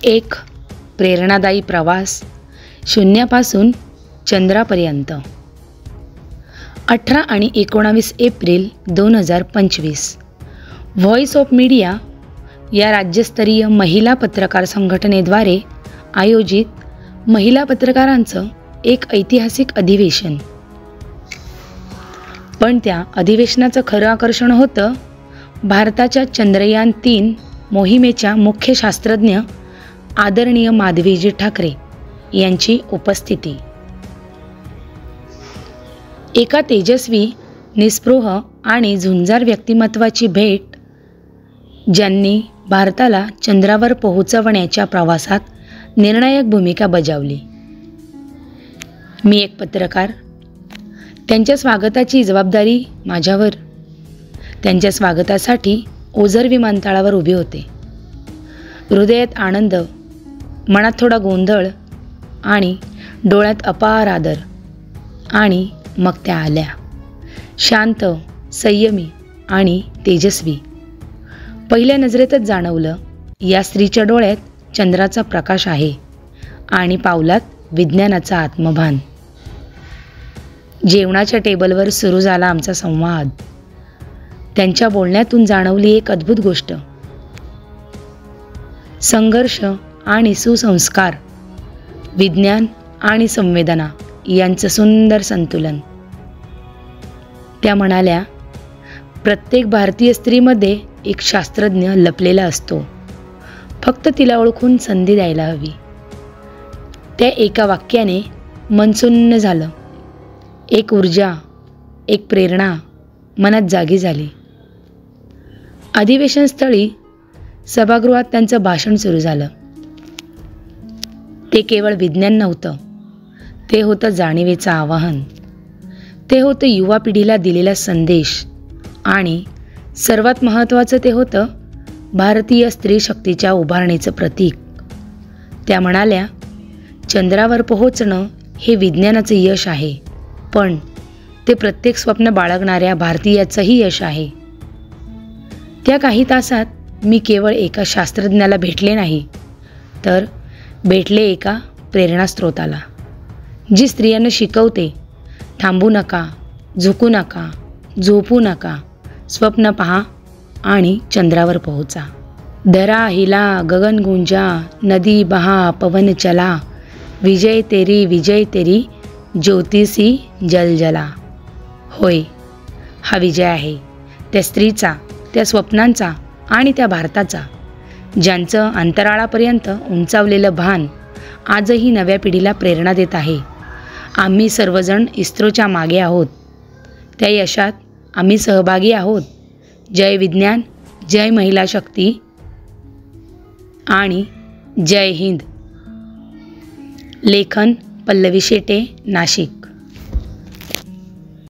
एक प्रेरणादायी प्रवास शून्यापासून चंद्रापर्यंत. 18 आणि 19 एप्रिल 2025 व्हॉइस ऑफ मीडिया या राज्यस्तरीय महिला पत्रकार संघटनेद्वारे आयोजित महिला पत्रकारांचं एक ऐतिहासिक अधिवेशन. पण त्या अधिवेशनाचं खरं आकर्षण होतं भारताच्या चंद्रयान 3 मोहिमेच्या मुख्य शास्त्रज्ञ आदरणीय माधवीजी ठाकरे यांची उपस्थिती. एका तेजस्वी, निस्पृह आणि झुंजार व्यक्तिमत्वाची भेट, ज्यांनी भारताला चंद्रावर पोहोचवण्याच्या प्रवासात निर्णायक भूमिका बजावली. मी एक पत्रकार, त्यांच्या स्वागताची जबाबदारी माझ्यावर. त्यांच्या स्वागतासाठी ओझर विमानतळावर उभे होते. हृदयात आनंद, मनात थोडा गोंधळ आणि डोळ्यात अपार आदर. आणि मग त्या आल्या, शांत, संयमी आणि तेजस्वी. पहिल्या नजरेतच जाणवलं, या स्त्रीच्या डोळ्यात चंद्राचा प्रकाश आहे आणि पावलात विज्ञानाचा आत्मभान. जेवणाच्या टेबलवर सुरू झाला आमचा संवाद. त्यांच्या बोलण्यातून जाणवली एक अद्भुत गोष्ट: संघर्ष आणि सुसंस्कार, विज्ञान आणि संवेदना यांचं सुंदर संतुलन. त्या म्हणाल्या, प्रत्येक भारतीय स्त्रीमध्ये एक शास्त्रज्ञ लपलेला असतो, फक्त तिला ओळखून संधी द्यायला हवी. त्या एका वाक्याने मन सुन्न झालं. एक ऊर्जा, एक प्रेरणा मनात जागी झाली. अधिवेशन स्थळी सभागृहात त्यांचं भाषण सुरू झालं. ते केवळ विज्ञान नव्हतं, ते होतं जाणीवेचं आवाहन. ते होतं युवा पिढीला दिलेला संदेश. आणि सर्वात महत्त्वाचं ते होतं भारतीय स्त्री शक्तीच्या उभारणीचं प्रतीक. त्या म्हणाल्या, चंद्रावर पोहोचणं हे विज्ञानाचं यश आहे, पण ते प्रत्येक स्वप्न बाळगणाऱ्या भारतीयाचंही यश आहे. त्या काही तासात मी केवळ एका शास्त्रज्ञाला भेटले नाही, तर भेटले एका प्रेरणास्त्रोताला, जी स्त्रियांना शिकवते, थांबू नका, झुकू नका, झोपू नका, स्वप्न पहा आणि चंद्रावर पोहोचा. धरा हिला, गगन गुंजा, नदी बहा, पवन चला, विजय तेरी, ज्योतिषी जल जला. होय, हा विजय आहे त्या स्त्रीचा, त्या स्वप्नांचा आणि त्या भारताचा, ज्यांचं अंतराळापर्यंत उंचावलेलं भान आजही नव्या पिढीला प्रेरणा देत आहे. आम्ही सर्वजण इस्रोच्या मागे आहोत. त्या यशात आम्ही सहभागी आहोत. जय विज्ञान, जय महिला शक्ती आणि जय हिंद. लेखन पल्लवी शेटे, नाशिक.